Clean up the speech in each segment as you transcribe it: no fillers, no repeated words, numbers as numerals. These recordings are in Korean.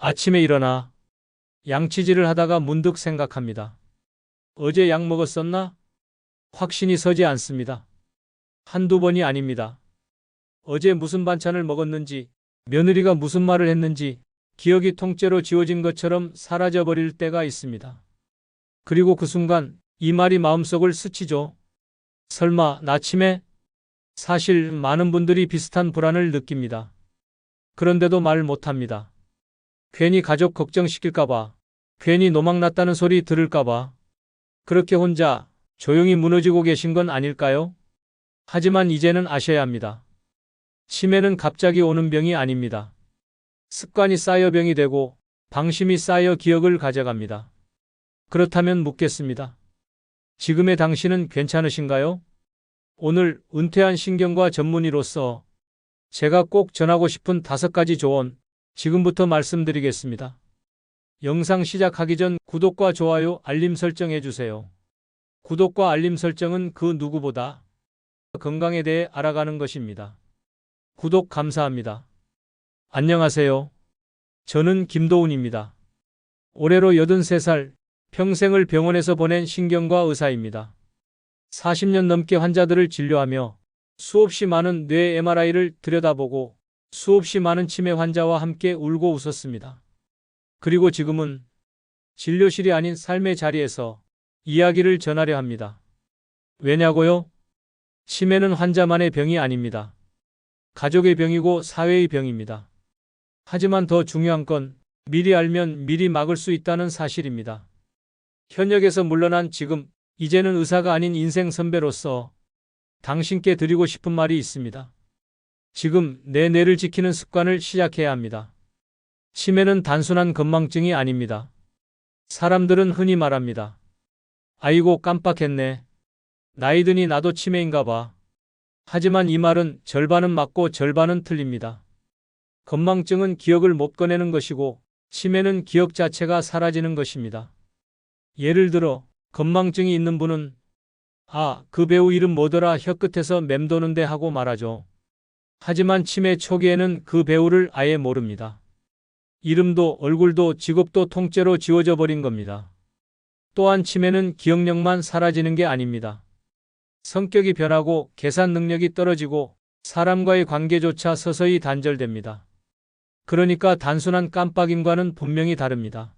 아침에 일어나 양치질을 하다가 문득 생각합니다. 어제 약 먹었었나? 확신이 서지 않습니다. 한두 번이 아닙니다. 어제 무슨 반찬을 먹었는지, 며느리가 무슨 말을 했는지 기억이 통째로 지워진 것처럼 사라져버릴 때가 있습니다. 그리고 그 순간 이 말이 마음속을 스치죠. 설마 나 치매? 사실 많은 분들이 비슷한 불안을 느낍니다. 그런데도 말 못합니다. 괜히 가족 걱정시킬까봐, 괜히 노망났다는 소리 들을까봐, 그렇게 혼자 조용히 무너지고 계신 건 아닐까요? 하지만 이제는 아셔야 합니다. 치매는 갑자기 오는 병이 아닙니다. 습관이 쌓여 병이 되고 방심이 쌓여 기억을 가져갑니다. 그렇다면 묻겠습니다. 지금의 당신은 괜찮으신가요? 오늘 은퇴한 신경과 전문의로서 제가 꼭 전하고 싶은 5가지 조언 지금부터 말씀드리겠습니다. 영상 시작하기 전 구독과 좋아요, 알림 설정 해주세요. 구독과 알림 설정은 그 누구보다 건강에 대해 알아가는 것입니다. 구독 감사합니다. 안녕하세요. 저는 김도훈입니다. 올해로 83살, 평생을 병원에서 보낸 신경과 의사입니다. 40년 넘게 환자들을 진료하며 수없이 많은 뇌 MRI를 들여다보고 수없이 많은 치매 환자와 함께 울고 웃었습니다. 그리고 지금은 진료실이 아닌 삶의 자리에서 이야기를 전하려 합니다. 왜냐고요? 치매는 환자만의 병이 아닙니다. 가족의 병이고 사회의 병입니다. 하지만 더 중요한 건 미리 알면 미리 막을 수 있다는 사실입니다. 현역에서 물러난 지금, 이제는 의사가 아닌 인생 선배로서 당신께 드리고 싶은 말이 있습니다. 지금 내 뇌를 지키는 습관을 시작해야 합니다. 치매는 단순한 건망증이 아닙니다. 사람들은 흔히 말합니다. 아이고 깜빡했네. 나이 드니 나도 치매인가 봐. 하지만 이 말은 절반은 맞고 절반은 틀립니다. 건망증은 기억을 못 꺼내는 것이고 치매는 기억 자체가 사라지는 것입니다. 예를 들어 건망증이 있는 분은 그 배우 이름 뭐더라 혀끝에서 맴도는데 하고 말하죠. 하지만 치매 초기에는 그 배우를 아예 모릅니다. 이름도 얼굴도 직업도 통째로 지워져 버린 겁니다. 또한 치매는 기억력만 사라지는 게 아닙니다. 성격이 변하고 계산 능력이 떨어지고 사람과의 관계조차 서서히 단절됩니다. 그러니까 단순한 깜빡임과는 분명히 다릅니다.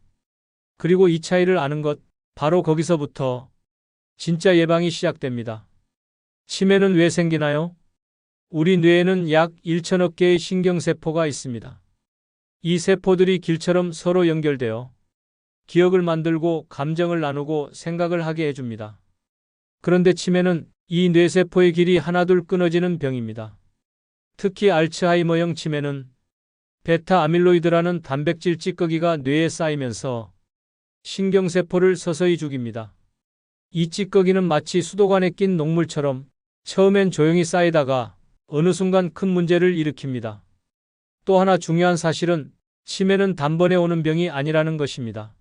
그리고 이 차이를 아는 것, 바로 거기서부터 진짜 예방이 시작됩니다. 치매는 왜 생기나요? 우리 뇌에는 약 1천억 개의 신경세포가 있습니다. 이 세포들이 길처럼 서로 연결되어 기억을 만들고 감정을 나누고 생각을 하게 해줍니다. 그런데 치매는 이 뇌세포의 길이 하나둘 끊어지는 병입니다. 특히 알츠하이머형 치매는 베타 아밀로이드라는 단백질 찌꺼기가 뇌에 쌓이면서 신경세포를 서서히 죽입니다. 이 찌꺼기는 마치 수도관에 낀 녹물처럼 처음엔 조용히 쌓이다가 어느 순간 큰 문제를 일으킵니다. 또 하나 중요한 사실은 치매는 단번에 오는 병이 아니라는 것입니다.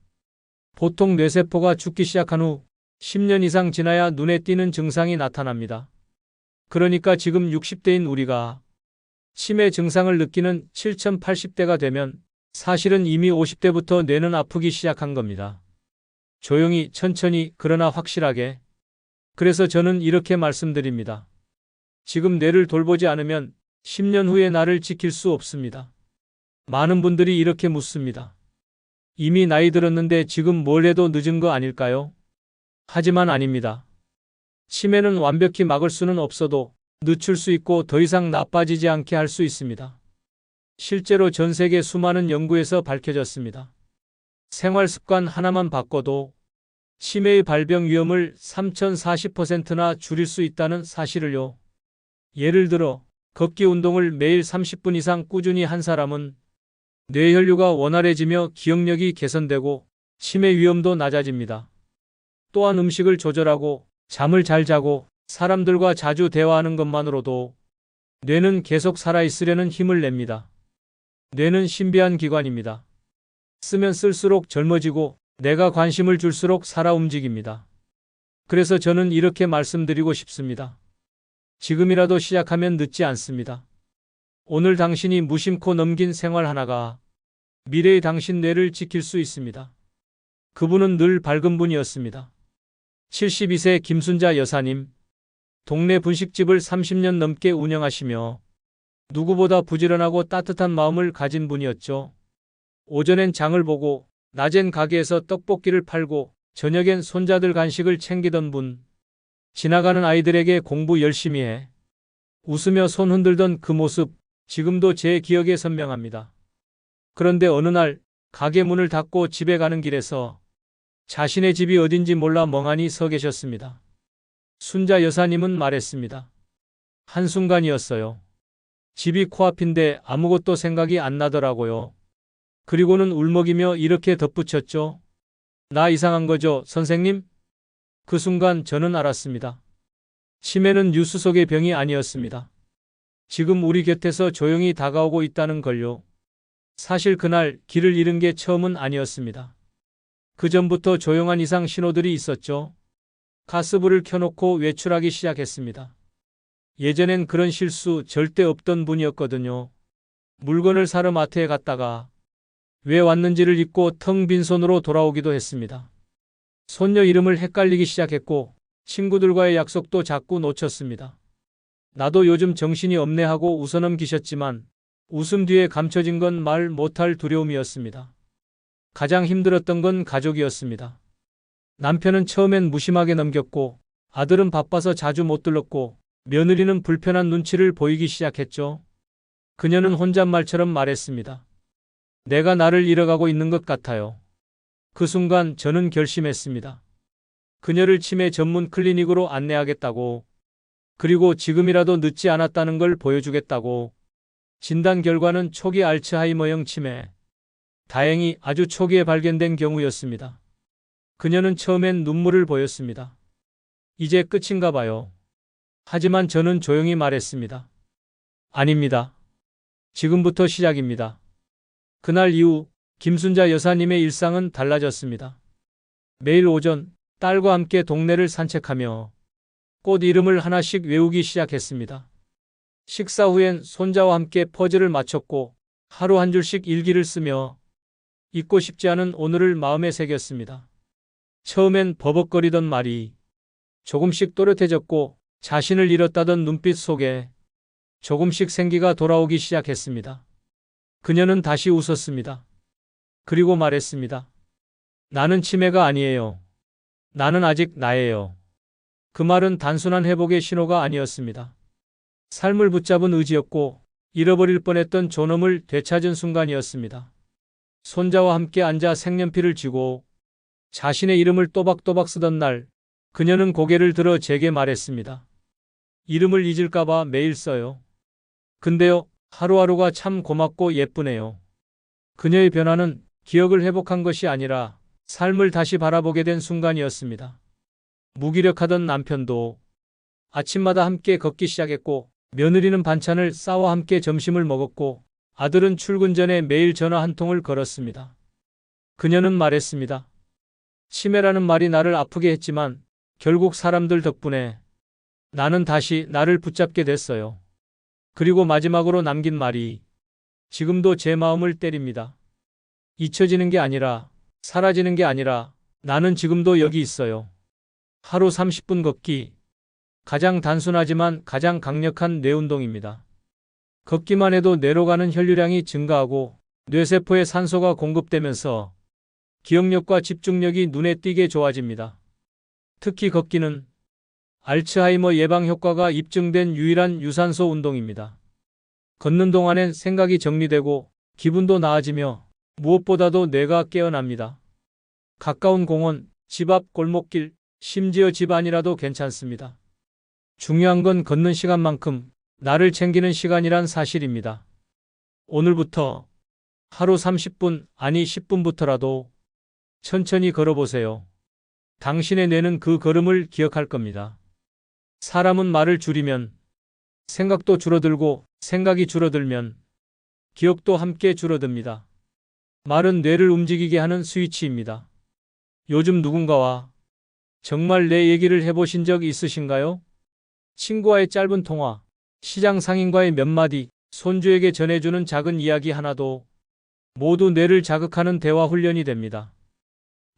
보통 뇌세포가 죽기 시작한 후 10년 이상 지나야 눈에 띄는 증상이 나타납니다. 그러니까 지금 60대인 우리가 치매 증상을 느끼는 7080대가 되면 사실은 이미 50대부터 뇌는 아프기 시작한 겁니다. 조용히, 천천히, 그러나 확실하게. 그래서 저는 이렇게 말씀드립니다. 지금 뇌를 돌보지 않으면 10년 후에 나를 지킬 수 없습니다. 많은 분들이 이렇게 묻습니다. 이미 나이 들었는데 지금 뭘 해도 늦은 거 아닐까요? 하지만 아닙니다. 치매는 완벽히 막을 수는 없어도 늦출 수 있고 더 이상 나빠지지 않게 할 수 있습니다. 실제로 전 세계 수많은 연구에서 밝혀졌습니다. 생활 습관 하나만 바꿔도 치매의 발병 위험을 3040%나 줄일 수 있다는 사실을요. 예를 들어 걷기 운동을 매일 30분 이상 꾸준히 한 사람은 뇌혈류가 원활해지며 기억력이 개선되고 치매 위험도 낮아집니다. 또한 음식을 조절하고 잠을 잘 자고 사람들과 자주 대화하는 것만으로도 뇌는 계속 살아있으려는 힘을 냅니다. 뇌는 신비한 기관입니다. 쓰면 쓸수록 젊어지고 내가 관심을 줄수록 살아 움직입니다. 그래서 저는 이렇게 말씀드리고 싶습니다. 지금이라도 시작하면 늦지 않습니다. 오늘 당신이 무심코 넘긴 생활 하나가 미래의 당신 뇌를 지킬 수 있습니다. 그분은 늘 밝은 분이었습니다. 72세 김순자 여사님, 동네 분식집을 30년 넘게 운영하시며 누구보다 부지런하고 따뜻한 마음을 가진 분이었죠. 오전엔 장을 보고 낮엔 가게에서 떡볶이를 팔고 저녁엔 손자들 간식을 챙기던 분. 지나가는 아이들에게 공부 열심히 해. 웃으며 손 흔들던 그 모습, 지금도 제 기억에 선명합니다. 그런데 어느 날 가게 문을 닫고 집에 가는 길에서 자신의 집이 어딘지 몰라 멍하니 서 계셨습니다. 순자 여사님은 말했습니다. 한순간이었어요. 집이 코앞인데 아무것도 생각이 안 나더라고요. 그리고는 울먹이며 이렇게 덧붙였죠. 나 이상한 거죠, 선생님? 그 순간 저는 알았습니다. 치매는 뉴스 속의 병이 아니었습니다. 지금 우리 곁에서 조용히 다가오고 있다는 걸요. 사실 그날 길을 잃은 게 처음은 아니었습니다. 그 전부터 조용한 이상 신호들이 있었죠. 가스불을 켜놓고 외출하기 시작했습니다. 예전엔 그런 실수 절대 없던 분이었거든요. 물건을 사러 마트에 갔다가 왜 왔는지를 잊고 텅 빈 손으로 돌아오기도 했습니다. 손녀 이름을 헷갈리기 시작했고 친구들과의 약속도 자꾸 놓쳤습니다. 나도 요즘 정신이 없네 하고 웃어넘기셨지만 웃음 뒤에 감춰진 건 말 못할 두려움이었습니다. 가장 힘들었던 건 가족이었습니다. 남편은 처음엔 무심하게 넘겼고 아들은 바빠서 자주 못 들렀고 며느리는 불편한 눈치를 보이기 시작했죠. 그녀는 혼잣말처럼 말했습니다. 내가 나를 잃어가고 있는 것 같아요. 그 순간 저는 결심했습니다. 그녀를 치매 전문 클리닉으로 안내하겠다고, 그리고 지금이라도 늦지 않았다는 걸 보여주겠다고. 진단 결과는 초기 알츠하이머형 치매. 다행히 아주 초기에 발견된 경우였습니다. 그녀는 처음엔 눈물을 보였습니다. 이제 끝인가 봐요. 하지만 저는 조용히 말했습니다. 아닙니다. 지금부터 시작입니다. 그날 이후 김순자 여사님의 일상은 달라졌습니다. 매일 오전 딸과 함께 동네를 산책하며 꽃 이름을 하나씩 외우기 시작했습니다. 식사 후엔 손자와 함께 퍼즐을 맞췄고 하루 한 줄씩 일기를 쓰며 잊고 싶지 않은 오늘을 마음에 새겼습니다. 처음엔 버벅거리던 말이 조금씩 또렷해졌고 자신을 잃었다던 눈빛 속에 조금씩 생기가 돌아오기 시작했습니다. 그녀는 다시 웃었습니다. 그리고 말했습니다. 나는 치매가 아니에요. 나는 아직 나예요. 그 말은 단순한 회복의 신호가 아니었습니다. 삶을 붙잡은 의지였고 잃어버릴 뻔했던 존엄을 되찾은 순간이었습니다. 손자와 함께 앉아 색연필을 쥐고 자신의 이름을 또박또박 쓰던 날, 그녀는 고개를 들어 제게 말했습니다. 이름을 잊을까봐 매일 써요. 근데요, 하루하루가 참 고맙고 예쁘네요. 그녀의 변화는 기억을 회복한 것이 아니라 삶을 다시 바라보게 된 순간이었습니다. 무기력하던 남편도 아침마다 함께 걷기 시작했고 며느리는 반찬을 싸와 함께 점심을 먹었고 아들은 출근 전에 매일 전화 한 통을 걸었습니다. 그녀는 말했습니다. 치매라는 말이 나를 아프게 했지만 결국 사람들 덕분에 나는 다시 나를 붙잡게 됐어요. 그리고 마지막으로 남긴 말이 지금도 제 마음을 때립니다. 잊혀지는 게 아니라 사라지는 게 아니라 나는 지금도 여기 있어요. 하루 30분 걷기. 가장 단순하지만 가장 강력한 뇌운동입니다. 걷기만 해도 뇌로 가는 혈류량이 증가하고 뇌세포에 산소가 공급되면서 기억력과 집중력이 눈에 띄게 좋아집니다. 특히 걷기는 알츠하이머 예방 효과가 입증된 유일한 유산소 운동입니다. 걷는 동안엔 생각이 정리되고 기분도 나아지며 무엇보다도 뇌가 깨어납니다. 가까운 공원, 집 앞 골목길, 심지어 집 안이라도 괜찮습니다. 중요한 건 걷는 시간만큼 나를 챙기는 시간이란 사실입니다. 오늘부터 하루 30분, 아니 10분부터라도 천천히 걸어보세요. 당신의 뇌는 그 걸음을 기억할 겁니다. 사람은 말을 줄이면 생각도 줄어들고 생각이 줄어들면 기억도 함께 줄어듭니다. 말은 뇌를 움직이게 하는 스위치입니다. 요즘 누군가와 정말 내 얘기를 해보신 적 있으신가요? 친구와의 짧은 통화, 시장 상인과의 몇 마디, 손주에게 전해주는 작은 이야기 하나도 모두 뇌를 자극하는 대화 훈련이 됩니다.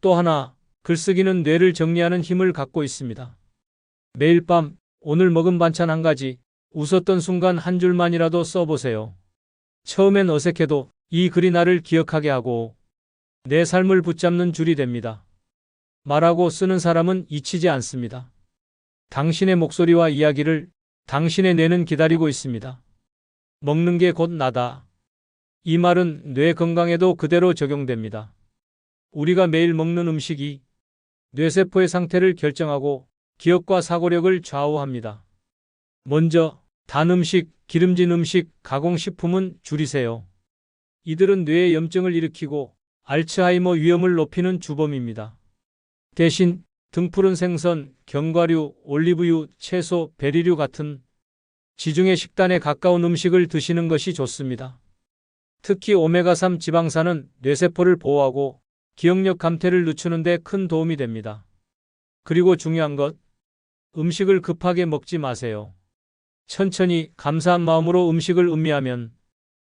또 하나, 글쓰기는 뇌를 정리하는 힘을 갖고 있습니다. 매일 밤 오늘 먹은 반찬 한 가지, 웃었던 순간 한 줄만이라도 써보세요. 처음엔 어색해도 이 글이 나를 기억하게 하고 내 삶을 붙잡는 줄이 됩니다. 말하고 쓰는 사람은 잊히지 않습니다. 당신의 목소리와 이야기를 당신의 뇌는 기다리고 있습니다. 먹는 게 곧 나다. 이 말은 뇌 건강에도 그대로 적용됩니다. 우리가 매일 먹는 음식이 뇌세포의 상태를 결정하고 기억과 사고력을 좌우합니다. 먼저 단 음식, 기름진 음식, 가공식품은 줄이세요. 이들은 뇌에 염증을 일으키고 알츠하이머 위험을 높이는 주범입니다. 대신 등푸른 생선, 견과류, 올리브유, 채소, 베리류 같은 지중해 식단에 가까운 음식을 드시는 것이 좋습니다. 특히 오메가3 지방산은 뇌세포를 보호하고 기억력 감퇴를 늦추는 데 큰 도움이 됩니다. 그리고 중요한 것, 음식을 급하게 먹지 마세요. 천천히 감사한 마음으로 음식을 음미하면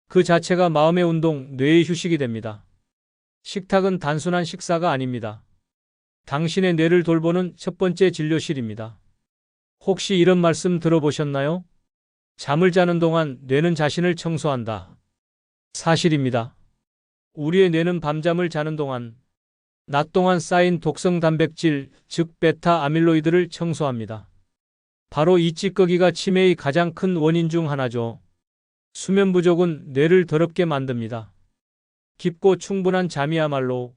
그 자체가 마음의 운동, 뇌의 휴식이 됩니다. 식탁은 단순한 식사가 아닙니다. 당신의 뇌를 돌보는 첫 번째 진료실입니다. 혹시 이런 말씀 들어보셨나요? 잠을 자는 동안 뇌는 자신을 청소한다. 사실입니다. 우리의 뇌는 밤잠을 자는 동안 낮 동안 쌓인 독성 단백질, 즉 베타 아밀로이드를 청소합니다. 바로 이 찌꺼기가 치매의 가장 큰 원인 중 하나죠. 수면 부족은 뇌를 더럽게 만듭니다. 깊고 충분한 잠이야말로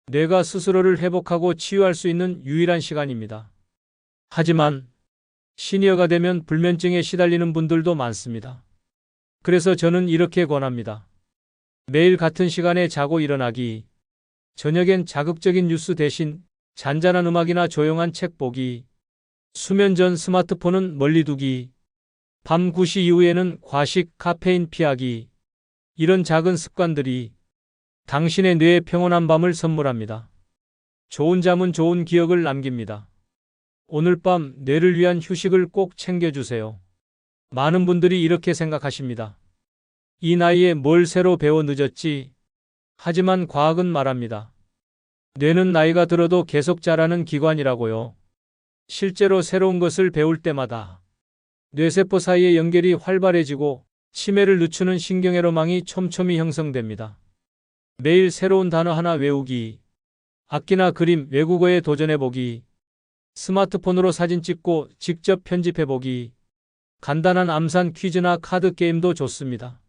뇌가 스스로를 회복하고 치유할 수 있는 유일한 시간입니다. 하지만 시니어가 되면 불면증에 시달리는 분들도 많습니다. 그래서 저는 이렇게 권합니다. 매일 같은 시간에 자고 일어나기, 저녁엔 자극적인 뉴스 대신 잔잔한 음악이나 조용한 책 보기, 수면 전 스마트폰은 멀리 두기, 밤 9시 이후에는 과식, 카페인 피하기, 이런 작은 습관들이 당신의 뇌에 평온한 밤을 선물합니다. 좋은 잠은 좋은 기억을 남깁니다. 오늘 밤 뇌를 위한 휴식을 꼭 챙겨주세요. 많은 분들이 이렇게 생각하십니다. 이 나이에 뭘 새로 배워 늦었지? 하지만 과학은 말합니다. 뇌는 나이가 들어도 계속 자라는 기관이라고요. 실제로 새로운 것을 배울 때마다 뇌세포 사이의 연결이 활발해지고 치매를 늦추는 신경회로망이 촘촘히 형성됩니다. 매일 새로운 단어 하나 외우기, 악기나 그림, 외국어에 도전해보기, 스마트폰으로 사진 찍고 직접 편집해보기, 간단한 암산 퀴즈나 카드 게임도 좋습니다.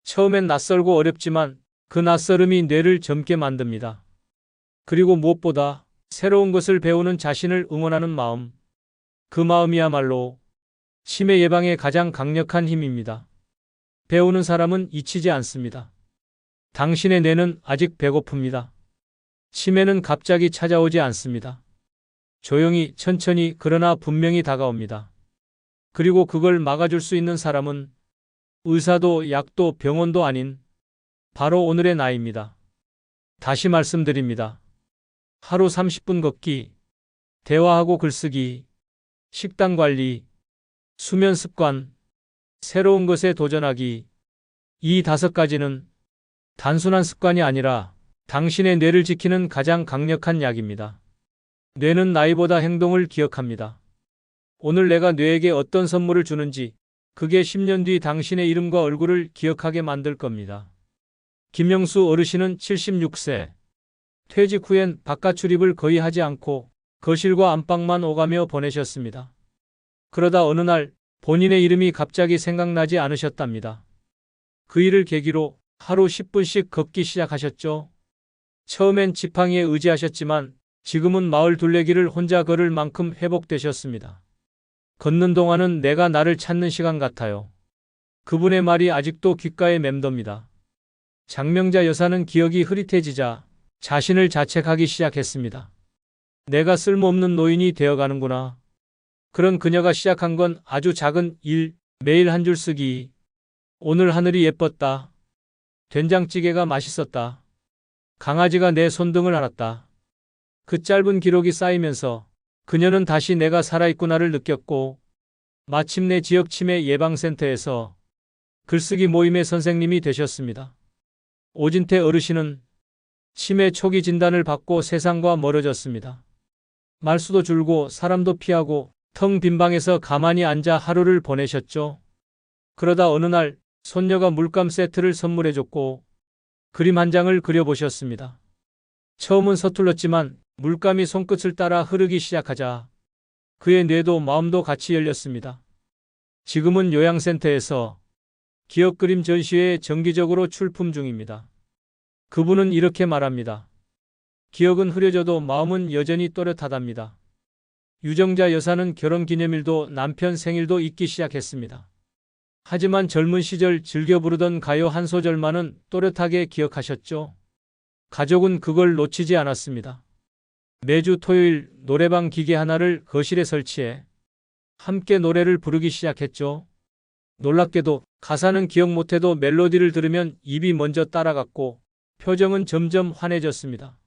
처음엔 낯설고 어렵지만 그 낯설음이 뇌를 젊게 만듭니다. 그리고 무엇보다 새로운 것을 배우는 자신을 응원하는 마음, 그 마음이야말로 치매 예방에 가장 강력한 힘입니다. 배우는 사람은 잊히지 않습니다. 당신의 뇌는 아직 배고픕니다. 치매는 갑자기 찾아오지 않습니다. 조용히, 천천히, 그러나 분명히 다가옵니다. 그리고 그걸 막아줄 수 있는 사람은 의사도 약도 병원도 아닌 바로 오늘의 나입니다. 다시 말씀드립니다. 하루 30분 걷기, 대화하고 글쓰기, 식단 관리, 수면 습관, 새로운 것에 도전하기, 이 5가지는 단순한 습관이 아니라 당신의 뇌를 지키는 가장 강력한 약입니다. 뇌는 나이보다 행동을 기억합니다. 오늘 내가 뇌에게 어떤 선물을 주는지 그게 10년 뒤 당신의 이름과 얼굴을 기억하게 만들 겁니다. 김영수 어르신은 76세. 퇴직 후엔 바깥 출입을 거의 하지 않고 거실과 안방만 오가며 보내셨습니다. 그러다 어느 날 본인의 이름이 갑자기 생각나지 않으셨답니다. 그 일을 계기로 하루 10분씩 걷기 시작하셨죠. 처음엔 지팡이에 의지하셨지만 지금은 마을 둘레길을 혼자 걸을 만큼 회복되셨습니다. 걷는 동안은 내가 나를 찾는 시간 같아요. 그분의 말이 아직도 귓가에 맴돕니다. 장명자 여사는 기억이 흐릿해지자 자신을 자책하기 시작했습니다. 내가 쓸모없는 노인이 되어가는구나. 그런 그녀가 시작한 건 아주 작은 일, 매일 한 줄 쓰기. 오늘 하늘이 예뻤다. 된장찌개가 맛있었다. 강아지가 내 손등을 앓았다. 그 짧은 기록이 쌓이면서 그녀는 다시 내가 살아있구나를 느꼈고 마침내 지역 치매 예방센터에서 글쓰기 모임의 선생님이 되셨습니다. 오진태 어르신은 치매 초기 진단을 받고 세상과 멀어졌습니다. 말수도 줄고 사람도 피하고 텅 빈 방에서 가만히 앉아 하루를 보내셨죠. 그러다 어느 날 손녀가 물감 세트를 선물해줬고 그림 한 장을 그려보셨습니다. 처음은 서툴렀지만 물감이 손끝을 따라 흐르기 시작하자 그의 뇌도 마음도 같이 열렸습니다. 지금은 요양센터에서 기억 그림 전시회에 정기적으로 출품 중입니다. 그분은 이렇게 말합니다. 기억은 흐려져도 마음은 여전히 또렷하답니다. 유정자 여사는 결혼기념일도 남편 생일도 잊기 시작했습니다. 하지만 젊은 시절 즐겨 부르던 가요 한 소절만은 또렷하게 기억하셨죠. 가족은 그걸 놓치지 않았습니다. 매주 토요일 노래방 기계 하나를 거실에 설치해 함께 노래를 부르기 시작했죠. 놀랍게도 가사는 기억 못해도 멜로디를 들으면 입이 먼저 따라갔고 표정은 점점 환해졌습니다.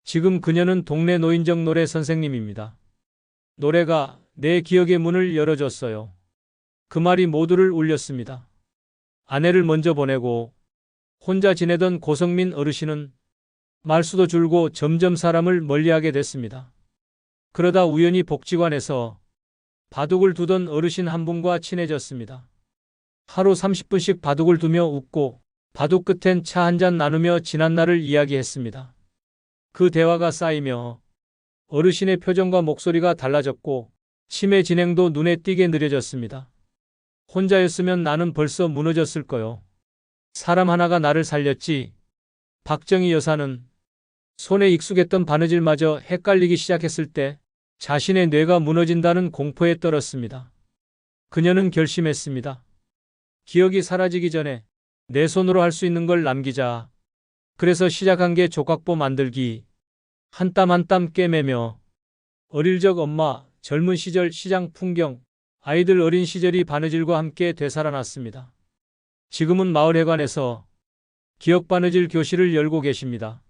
지금 그녀는 동네 노인정 노래 선생님입니다. 노래가 내 기억의 문을 열어줬어요. 그 말이 모두를 울렸습니다. 아내를 먼저 보내고 혼자 지내던 고성민 어르신은 말수도 줄고 점점 사람을 멀리하게 됐습니다. 그러다 우연히 복지관에서 바둑을 두던 어르신 한 분과 친해졌습니다. 하루 30분씩 바둑을 두며 웃고 바둑 끝엔 차 한 잔 나누며 지난날을 이야기했습니다. 그 대화가 쌓이며 어르신의 표정과 목소리가 달라졌고 치매 진행도 눈에 띄게 느려졌습니다. 혼자였으면 나는 벌써 무너졌을 거요. 사람 하나가 나를 살렸지. 박정희 여사는 손에 익숙했던 바느질마저 헷갈리기 시작했을 때 자신의 뇌가 무너진다는 공포에 떨었습니다. 그녀는 결심했습니다. 기억이 사라지기 전에 내 손으로 할 수 있는 걸 남기자. 그래서 시작한 게 조각보 만들기. 한 땀 한 땀 꿰매며 어릴 적 엄마, 젊은 시절 시장 풍경, 아이들 어린 시절이 바느질과 함께 되살아났습니다. 지금은 마을회관에서 기억 바느질 교실을 열고 계십니다.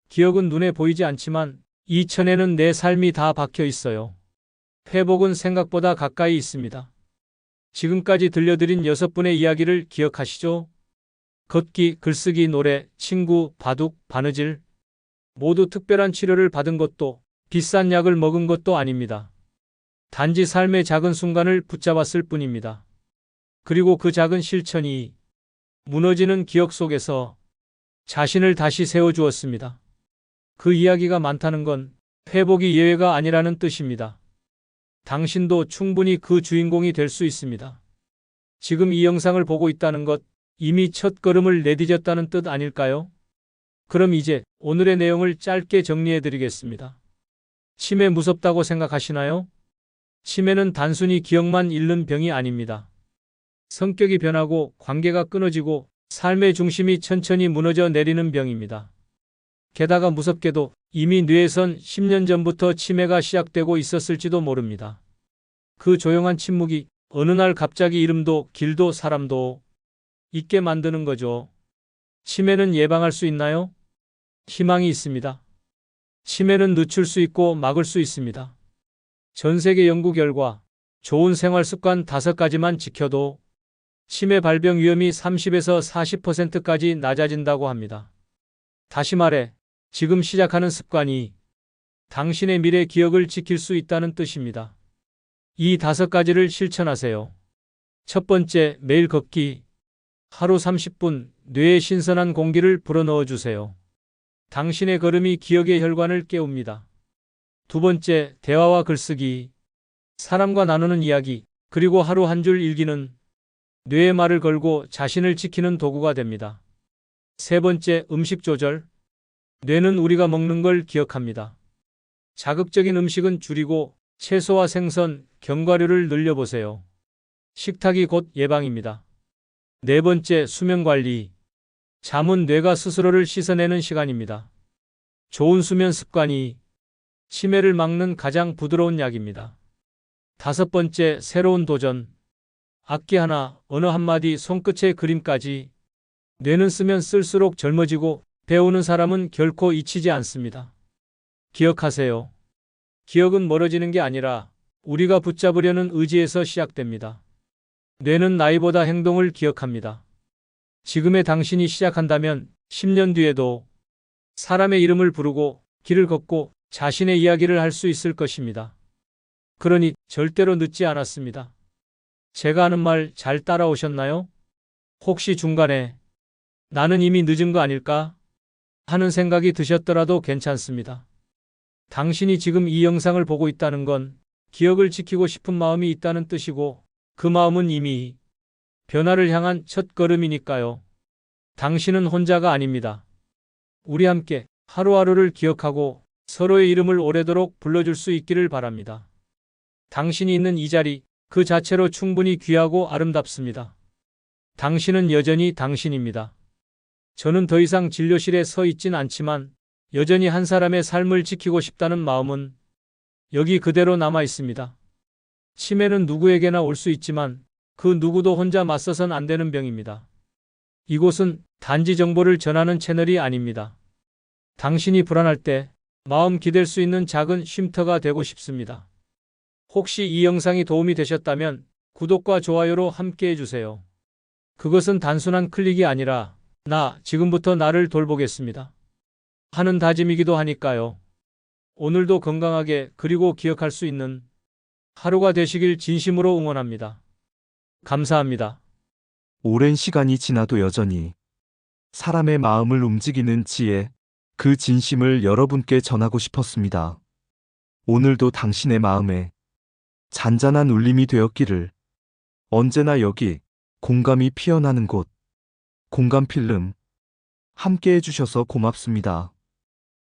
기억은 눈에 보이지 않지만 이 천에는 내 삶이 다 박혀 있어요. 회복은 생각보다 가까이 있습니다. 지금까지 들려드린 6분의 이야기를 기억하시죠? 걷기, 글쓰기, 노래, 친구, 바둑, 바느질. 모두 특별한 치료를 받은 것도 비싼 약을 먹은 것도 아닙니다. 단지 삶의 작은 순간을 붙잡았을 뿐입니다. 그리고 그 작은 실천이 무너지는 기억 속에서 자신을 다시 세워주었습니다. 그 이야기가 많다는 건 회복이 예외가 아니라는 뜻입니다. 당신도 충분히 그 주인공이 될 수 있습니다. 지금 이 영상을 보고 있다는 것, 이미 첫 걸음을 내디뎠다는 뜻 아닐까요? 그럼 이제 오늘의 내용을 짧게 정리해 드리겠습니다. 치매 무섭다고 생각하시나요? 치매는 단순히 기억만 잃는 병이 아닙니다. 성격이 변하고 관계가 끊어지고 삶의 중심이 천천히 무너져 내리는 병입니다. 게다가 무섭게도 이미 뇌에선 10년 전부터 치매가 시작되고 있었을지도 모릅니다. 그 조용한 침묵이 어느 날 갑자기 이름도 길도 사람도 잊게 만드는 거죠. 치매는 예방할 수 있나요? 희망이 있습니다. 치매는 늦출 수 있고 막을 수 있습니다. 전 세계 연구 결과 좋은 생활 습관 5가지만 지켜도 치매 발병 위험이 30에서 40%까지 낮아진다고 합니다. 다시 말해, 지금 시작하는 습관이 당신의 미래 기억을 지킬 수 있다는 뜻입니다. 이 5가지를 실천하세요. 첫 번째, 매일 걷기. 하루 30분 뇌에 신선한 공기를 불어넣어 주세요. 당신의 걸음이 기억의 혈관을 깨웁니다. 두 번째, 대화와 글쓰기. 사람과 나누는 이야기, 그리고 하루 한 줄 일기는 뇌에 말을 걸고 자신을 지키는 도구가 됩니다. 세 번째, 음식 조절. 뇌는 우리가 먹는 걸 기억합니다. 자극적인 음식은 줄이고 채소와 생선, 견과류를 늘려보세요. 식탁이 곧 예방입니다. 네 번째, 수면 관리. 잠은 뇌가 스스로를 씻어내는 시간입니다. 좋은 수면 습관이 치매를 막는 가장 부드러운 약입니다. 다섯 번째, 새로운 도전. 악기 하나, 언어 한마디, 손끝의 그림까지. 뇌는 쓰면 쓸수록 젊어지고 배우는 사람은 결코 잊히지 않습니다. 기억하세요. 기억은 멀어지는 게 아니라 우리가 붙잡으려는 의지에서 시작됩니다. 뇌는 나이보다 행동을 기억합니다. 지금의 당신이 시작한다면 10년 뒤에도 사람의 이름을 부르고 길을 걷고 자신의 이야기를 할 수 있을 것입니다. 그러니 절대로 늦지 않았습니다. 제가 하는 말 잘 따라오셨나요? 혹시 중간에 나는 이미 늦은 거 아닐까 하는 생각이 드셨더라도 괜찮습니다. 당신이 지금 이 영상을 보고 있다는 건 기억을 지키고 싶은 마음이 있다는 뜻이고 그 마음은 이미 변화를 향한 첫 걸음이니까요. 당신은 혼자가 아닙니다. 우리 함께 하루하루를 기억하고 서로의 이름을 오래도록 불러줄 수 있기를 바랍니다. 당신이 있는 이 자리 그 자체로 충분히 귀하고 아름답습니다. 당신은 여전히 당신입니다. 저는 더 이상 진료실에 서 있진 않지만 여전히 한 사람의 삶을 지키고 싶다는 마음은 여기 그대로 남아 있습니다. 치매는 누구에게나 올 수 있지만 그 누구도 혼자 맞서선 안 되는 병입니다. 이곳은 단지 정보를 전하는 채널이 아닙니다. 당신이 불안할 때 마음 기댈 수 있는 작은 쉼터가 되고 싶습니다. 혹시 이 영상이 도움이 되셨다면 구독과 좋아요로 함께 해주세요. 그것은 단순한 클릭이 아니라 나 지금부터 나를 돌보겠습니다 하는 다짐이기도 하니까요. 오늘도 건강하게 그리고 기억할 수 있는 하루가 되시길 진심으로 응원합니다. 감사합니다. 오랜 시간이 지나도 여전히 사람의 마음을 움직이는 지혜, 그 진심을 여러분께 전하고 싶었습니다. 오늘도 당신의 마음에 잔잔한 울림이 되었기를. 언제나 여기 공감이 피어나는 곳, 공감 필름 함께 해주셔서 고맙습니다.